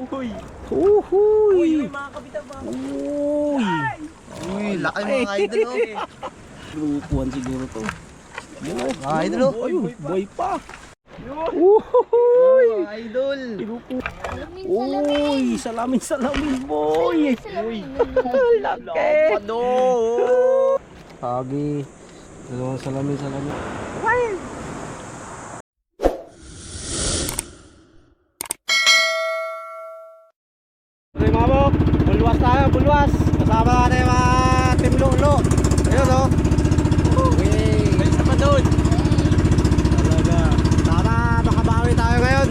Uy! Uhuy! Uy, mga kapitan ba? Uy! Uy, laki mga idol oh. Grupuan siguro to. Mga idol oh. Ayun, boy pa. Yun! Uhuy! Mga idol. Uy, salamin boy. Uy! Laki. Lapado! Kagi. Dalawang salamin. Okay mga bok, bulwas tayo, bulwas. Kasama natin yung mga team Lolo. Ayun o. May isa pa doon! Talaga. Sana makabawi tayo ngayon.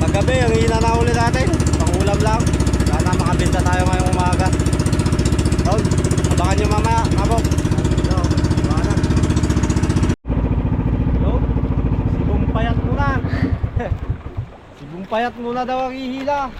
Paggabi, ang hina na uli natin. Pangulam lang. Sana makabenta tayo ngayong umaga. Doon, abangan nyo mamaya, mga bok. Sibong payat muna. Sibong payat muna daw ang ihila.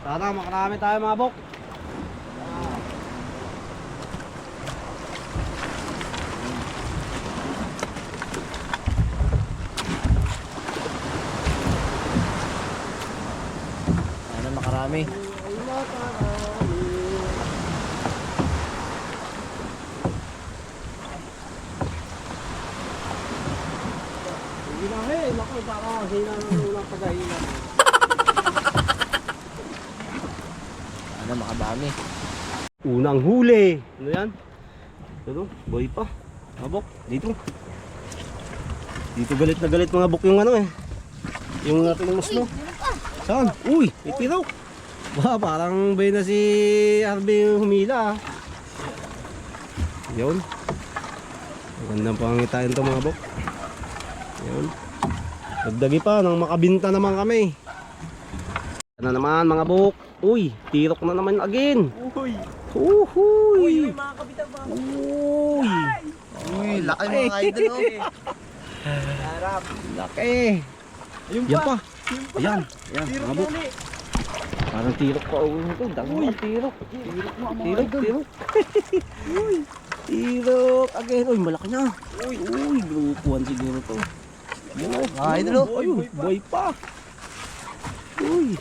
Sana makarami tayo mga bok. Sana makarami. Hinahe, naku, baka hina ng unang pagahina. Sana makadami. Unang huli. Ano yan? Ano? Boy pa. Mabok. Dito. Dito galit na galit mga bok yung ano eh. Yung natin muslo. Saan? Uy, may tirok. Ba, parang bay na si Arby yung humila ah. Yun. Magandang pangitain to mga bok. Yun. Dagdagi pa nang makabinta naman kami. Ano naman mga bok. Uy, tirok na naman again. Uy! Uhuy. Uy, mga kapitan ba? Uy. Uy, laki mga idol oh. Harap! Laki. Ayun Yan pa! pa. Ayan. Ayan. Tiro Mga bok. muli! Parang tirok pa. Uy, ito. Dagdag tirok. Tirok. Uy. Tirok. Again. Uy, malaki na. Uy, grupuan siguro to. Yan, Mga idol oh. Ayun, boy pa. Uy.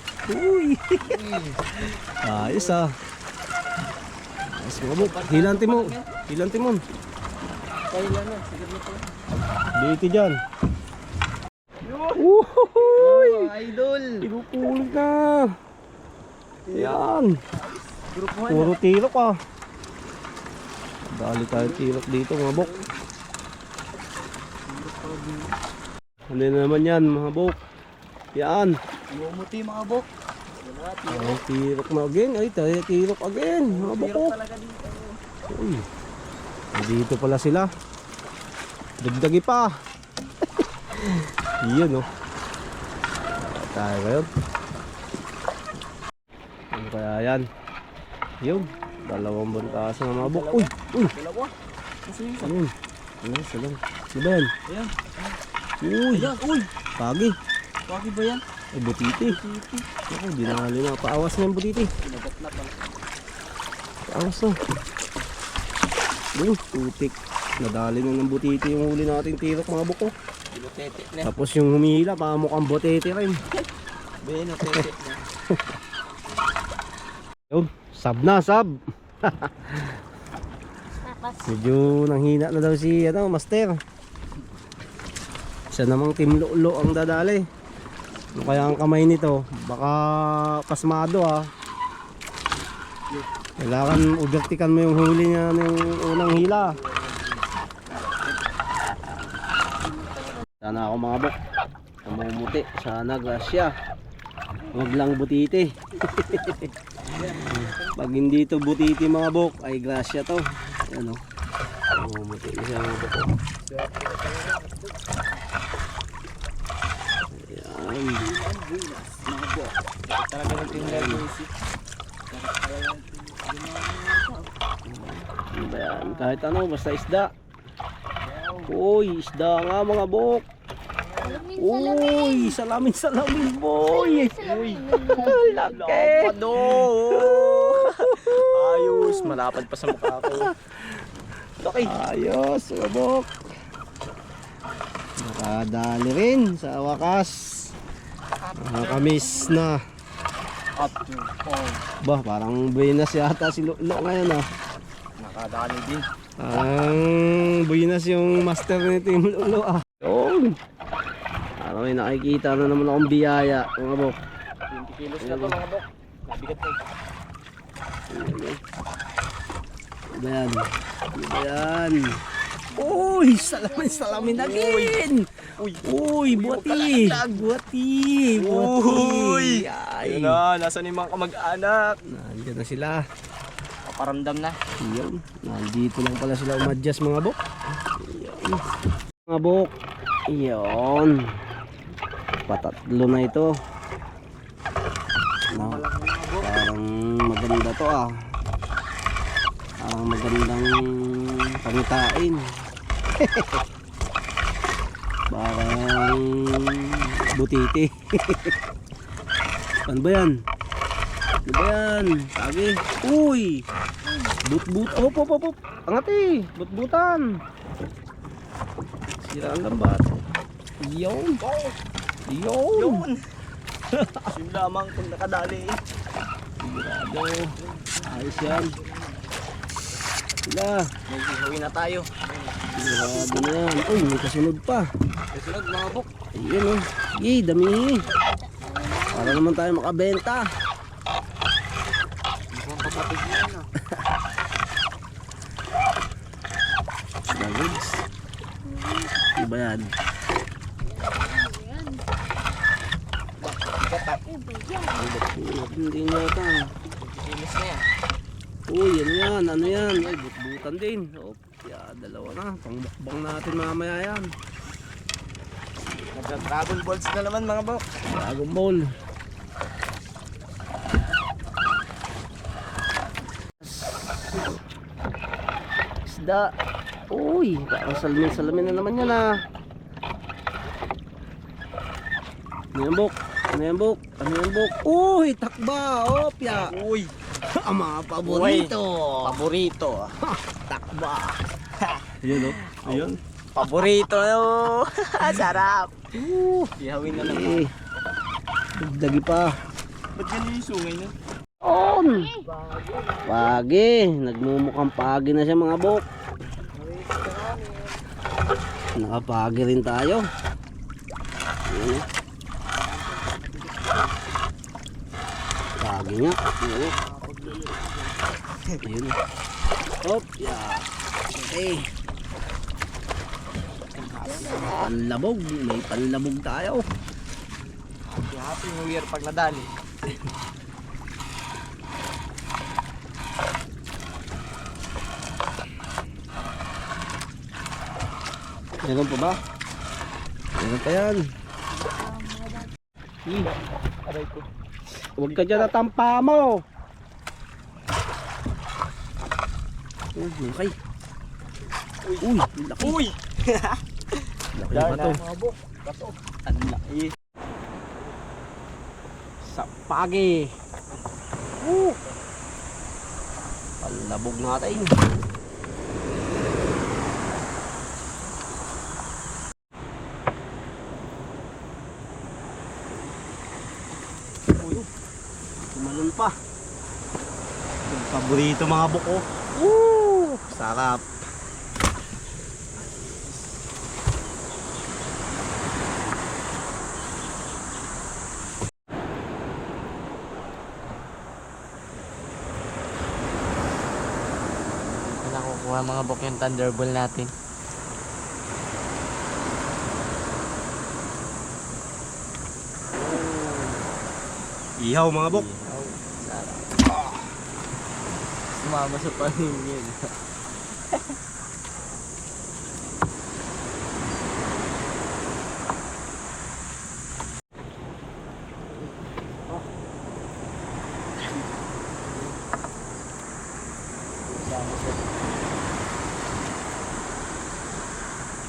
Ayos ah. Ayos mga bok. Hilanti mo. Kailan na? Sige mo po. Dito dyan. Yun! Uhuy. Mga idol. Inupulit na. Yan. Grupo Puro tirok ah. Dali tayo tirok dito mga bok. Ano na naman yan mga bok. Yan. Bumuti mga bok. Ay, tirok na again. Ay, tayo tirok again. Mga bok oh. talaga dito. Uy. Ay, dito pala sila. Dagdagi pa. Iyon oh. Tayo ngayon. Ano kaya yan? Yun. Dalawang bantas ng mga bok. Uy. Dalawa. Kasi yung isa. Ayun. Ayun, salang. Siben. Ayan. Uy. Ayan. Uy! Pagi. Bakit ba yan? Ay, butiti. Ako, dinali na. Paawas na yung butiti. Pinagot na pala. Paawas na. Ayun, tutik. Nadali na ng butiti yung huli nating tirok mga buko. Binotete na. Tapos yung humihila, mukhang butiti rin. Binotete na. Yun, sab na, sab. Medyo nanghina na daw si master. Isa namang team Lolo ang dadali. Ano kaya ang kamay nito? Baka pasmado ah. Kailangan ubertikan mo yung huli niya ng unang hila. Sana ako mga bok. Namumuti. Sana grasya. Huwag lang butiti. Pag hindi to butiti mga bok, ay grasya to. Ayan o. Namumuti siya mga bok. Ayan. Talaga ng team level 6. Ano ba yan? Kahit ano, basta isda. Uy, isda nga mga bok. Uy, salamin boy. Uy! Laki. Lapado! Ayos! Malapad pa sa mukha ko. Laki! Ayos, mga bok. Nakadali rin sa wakas. Nakakamiss na. Up to all. Bah, parang buenas yata si Lolo ngayon ah. Nakadali din. Parang buenas yung master ni Team Lolo ah. Yun. Parang may nakikita na naman akong biyaya mga bok. 20 kilos na to mga bok. Nabigat na. Ano ba yan? Ano ba yan? Uy! Salamin again! Uy! Buwati! Buwati! Uy! Ay! Ayun na, nasa ni mga kamag-anak. Nandiyan na sila. Paparamdam na. Iyon. Nandito lang pala sila umadjust mga bok. Iyon. Mga bok. Iyon. Patatlo na ito. No, parang maganda to ah. Parang magandang pangitain. Parang butiti. Ano ba yan? Ano ba yan? Sabi. Uy! But-but. Op. Angat eh. But-butan. Sira ang lambat. Yun. Yun. Yun lamang kung nakadali. Sigurado. Ayos yan. Sila. May hihawi na tayo. Sigurado na yan. Uy, may kasunod pa. Kasunod mga bok. Ayun o. Yay, dami. Para naman tayo makabenta. Mukhang kapatid yan ah. Davids. Diba yan? Hindi na ito. 20 kilos na yan. Uy, yan. Ano yan? Ay, but-butan din. Oh, yeah, dalawa na. Pangbakbang natin mamaya yan. Nagka-dragon balls na naman mga bok. Dragon Ball. Isda. Uy, parang salamin na naman yan ah. Ano yan, Bok? Ano yan, Bok? Ano yan, Bok? Uy, takba. Opya. Uy, Ang mga paborito. paborito. Takba. Ayun oh. Ayun. Paborito. Sarap. Ihawin na lang. Eh. Dagdagi pa. Ba't ganyan yung sungay na? On. Pagi. Nagmumukhang pagi na siya mga bok. Nakapagi rin tayo. Ayun oh. Pagi nga. Ayun oh. Ayun oh. Hop. Yeah. Okay. Panlabog. May panlabog tayo. Happy New Year pag nadali. Meron pa ba? Meron pa yan. Aray ko. Huwag ka dyan natampa mo. Okay. Uy, laki. Uy! Laki ba to? Mga bok. Bato. Ang laki. Sa pagi. Palabog natin. Uy, tumalon pa. Yung paborito mga buko. Sarap. Nakukuha mga bok yung thunderball natin. Ihaw mga bok. Sumama sa paningin.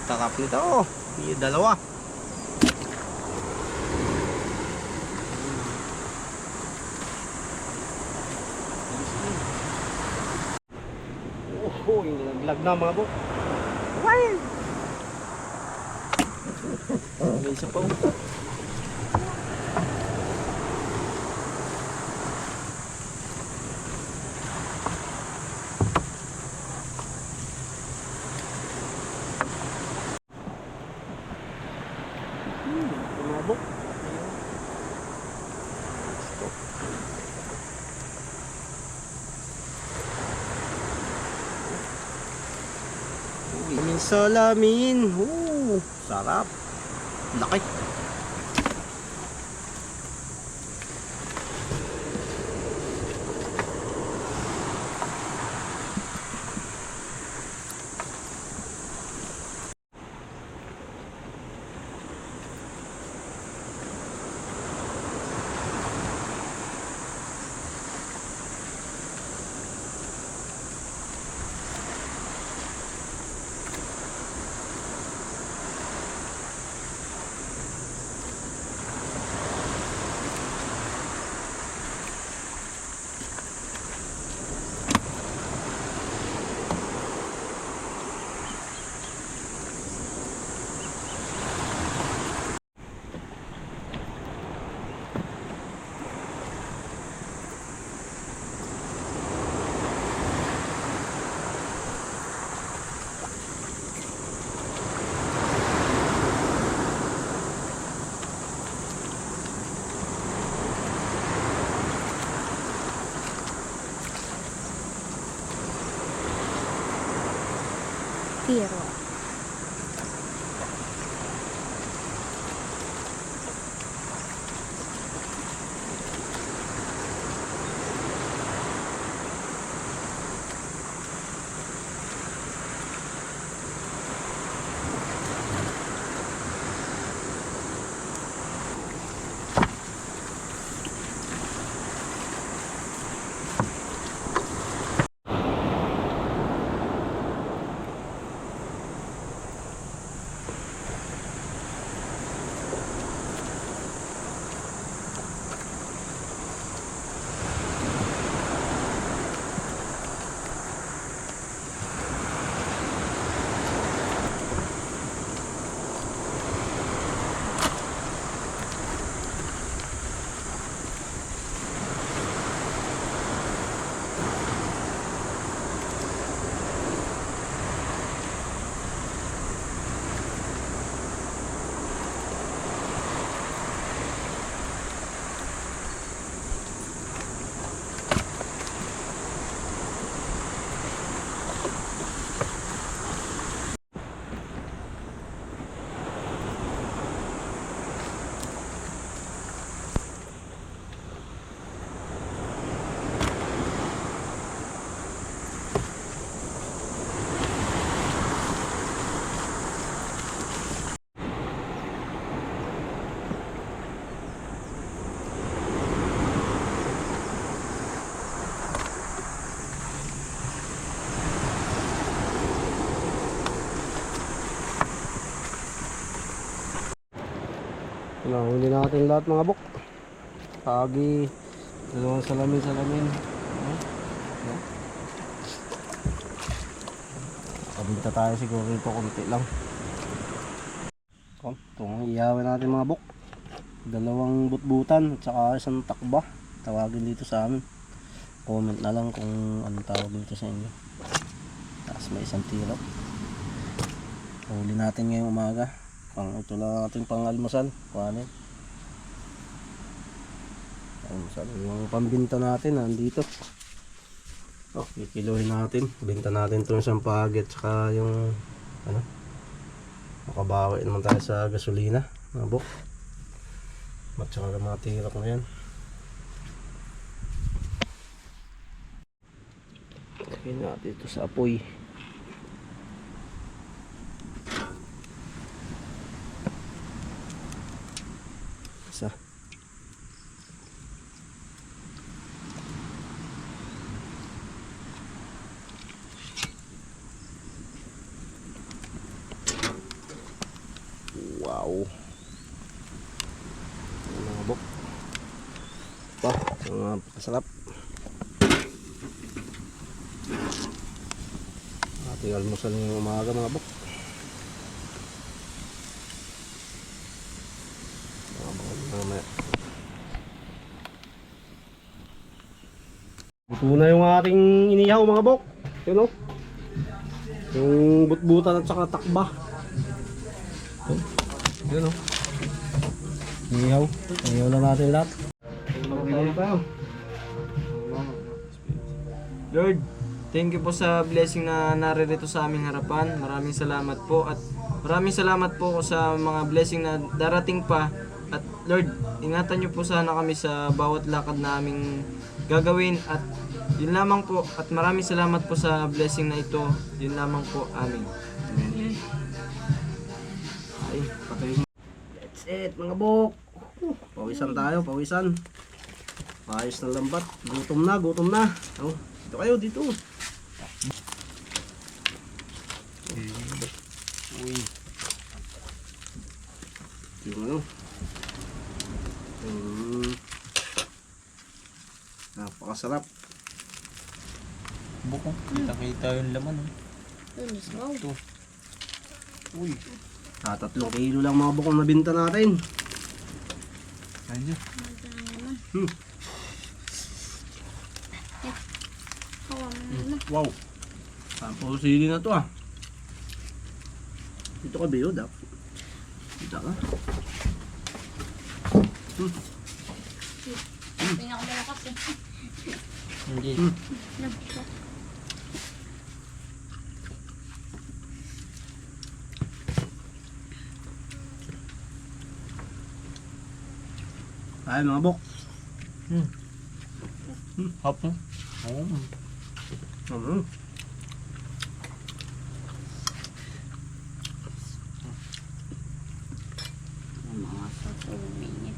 Takap nito. Yung dalawa. Oh, yung laglag na mga bok. isa pa. Oh. Tumabok. Uy, salamin. Sarap. Laki. Piero. Nahuli natin lahat mga bok. Pagi, dalawang salamin. Kabinta tayo siguro ito konti lang. Itong iyawin natin mga bok. Dalawang butbutan at saka isang takba. Tawagin dito sa amin. Comment na lang kung anong tawag dito sa inyo. Tapos may isang tiro. Huli natin ngayong umaga. Ito lang ating pang almusal. Kuhanin. Almusal. Yung pambinta natin nandito. Kikiluhin natin. Binta natin itong isang pagi at saka yung makabawi naman tayo sa gasolina. Nabok. At saka mga tirok na yan. Lagyan natin ito sa apoy. Isa. Wow. Mga bok. Mga masarap. Ating almusal ngayong umaga mga bok. Ito na yung ating inihaw mga bok. Yun o. Yung butbutan at saka takba. Yun o. Inihaw. Inihaw na natin lahat. Magpapalala tayo. Lord, thank you po sa blessing na naririto sa aming harapan. Maraming salamat po at maraming salamat po sa mga blessing na darating pa. At Lord, ingatan niyo po sana kami sa bawat lakad na aming gagawin at yun lamang po. At maraming salamat po sa blessing na ito. Yun lamang po. Amen. Ay, patay. That's it mga bok. Pawisan tayo, pawisan. Ayos na lambat. Gutom na, gutom na. Oh, dito kayo, dito. Uy. Yung ano. Napakasarap. Buko. Kita-kita yung laman. Ito. Uy. 3 kilo lang mga bukong nabinta natin. Ayun. Wow. Tapos sili na to ah. Dito ka biyo, Dap. Dito ka. Pinakamalakas eh. Hindi. Ay mga bok. Hop mo. Oo. Mga sasubingit.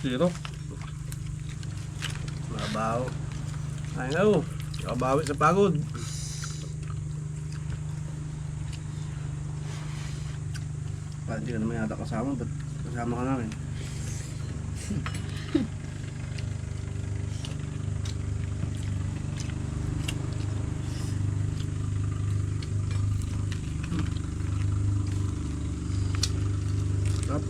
Siro. Mabaw. Ay nga kabawi sa pagod. Parang hindi ka naman yata kasama. Ba't kasama ka namin? Sarap.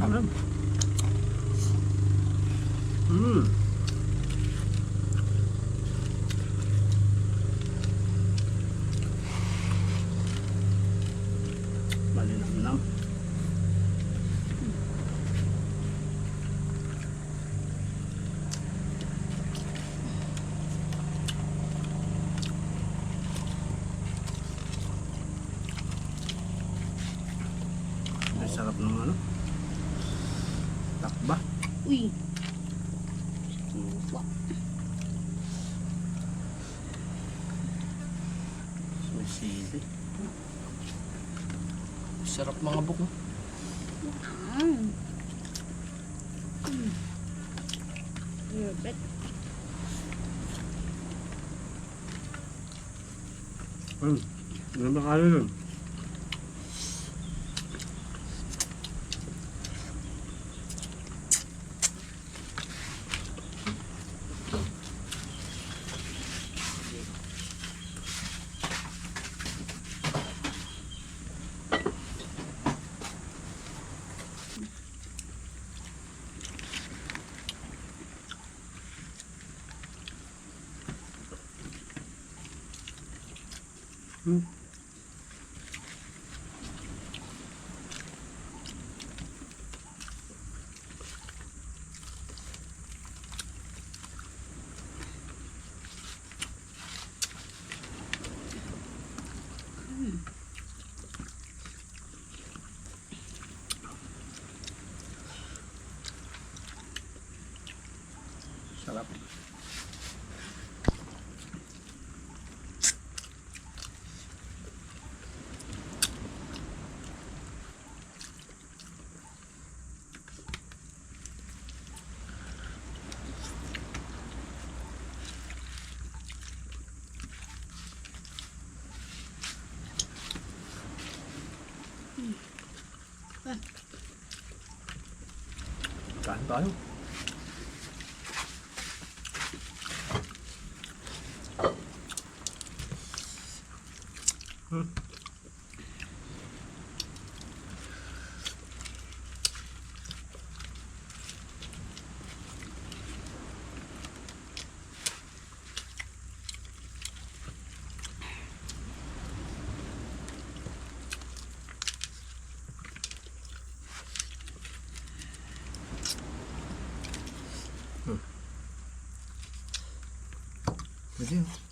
Sarap. Malinam-nam. Ay, sarap ng ano. Takba. Uy. May sili. Sarap mga buko. Perfect. Ano ba kayo nun? Sarap. Kain tayo. Pwede.